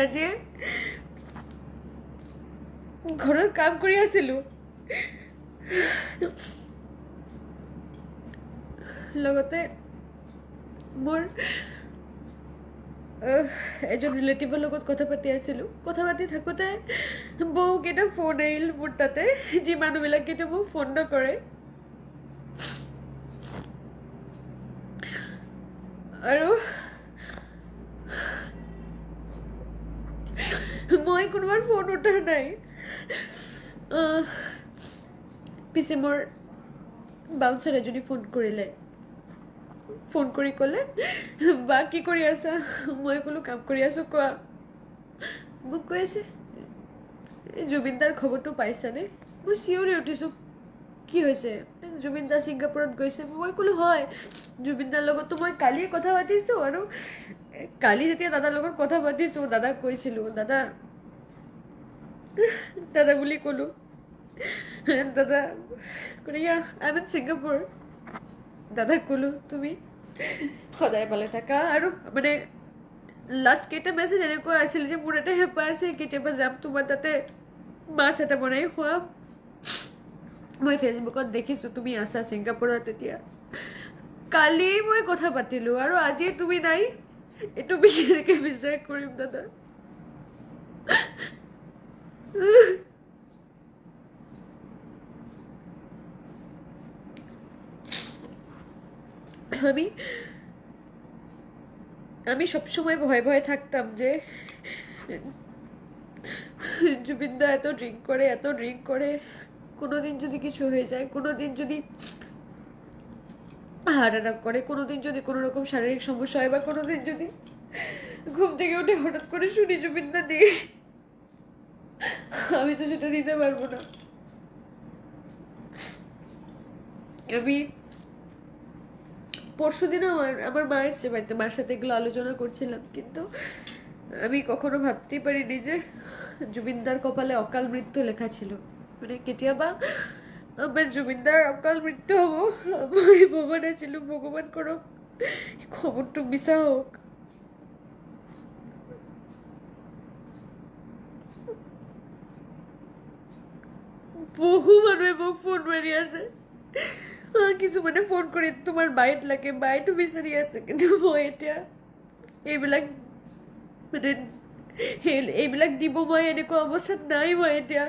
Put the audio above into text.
আজি ঘৰৰ কাম কৰি আছিলো লগতে মোৰ এজন ৰিলেটিভৰ লগত কথা পাতি আছিলো কথা পাতি থাকোঁতে বহুকেইটা ফোন আহিল মোৰ তাতে যি মানুহবিলাক কেতিয়া মোক ফোন নকৰে আৰু মই কোনোবাৰ ফোন উঠা নাই পিছে মোৰ বাউন্সাৰ এজনী ফোন কৰিলে ফোন কৰি ক'লে বা কি কৰি আছা মই ক'লো কাম কৰি আছো কোৱা মোক কৈ আছে জুবিন দাৰ খবৰটো পাইছানে মই চিঞৰি উঠিছো কি হৈছে জুবিন দা ছিংগাপুৰত গৈছে মই ক'লো হয় জুবিন দাৰ লগততো মই কালিয়ে কথা পাতিছো আৰু কালি যেতিয়া দাদাৰ লগত কথা পাতিছো দাদাক কৈছিলো দাদা বুলি ক'লো দাদা ক'লে আই এম ইন ছিংগাপুৰ দাদাক ক'লো তুমি সদায় পালে থাকা আৰু মানে লাষ্ট কেইটা মেছেজ এনেকুৱা আছিল যে মোৰ এটা হেঁপাহ আছে কেতিয়াবা যাম তোমাৰ তাতে মাছ এটা বনাই খুৱাম মই ফেচবুকত দেখিছো তুমি আছা ছিংগাপুৰত তেতিয়া কালি মই কথা পাতিলো আৰু আজি তুমি নাই এইটো কেনেকে বিশ্বাস কৰিম দাদা আমি সবসময় ভয়ে ভয়ে থাকতাম যে জুবিন দা এত ড্রিঙ্ক করে কোনোদিন যদি কিছু হয়ে যায় কোনোদিন যদি হার্ট অ্যাটাক করে কোনোদিন যদি কোনো রকম শারীরিক সমস্যা হয় বা কোনোদিন যদি ঘুম থেকে উঠে হঠাৎ করে শুনি জুবিন দা নেই আমি তো সেটা নিতে পারবো না আমি পরশুদিনও আমার মা এসছে বাড়িতে মার সাথে এগুলো আলোচনা করছিলাম কিন্তু আমি কখনো ভাবতেই পারিনি যে জুবিনদার কপালে অকাল মৃত্যু লেখা ছিল মানে কেতিয়াবা আমার জুবিনদার অকাল মৃত্যু হবো আমি ভবা নাছিলো ভগবান করক খবরটো মিছা হোক বহু মানুহে মোক ফোন মাৰি আছে কিছুমানে ফোন কৰি তোমাৰ বাইট লাগে বাইটো বিচাৰি আছে কিন্তু মই এতিয়া এইবিলাক মানে এইবিলাক দিব মই এনেকুৱা অৱস্থাত নাই মই এতিয়া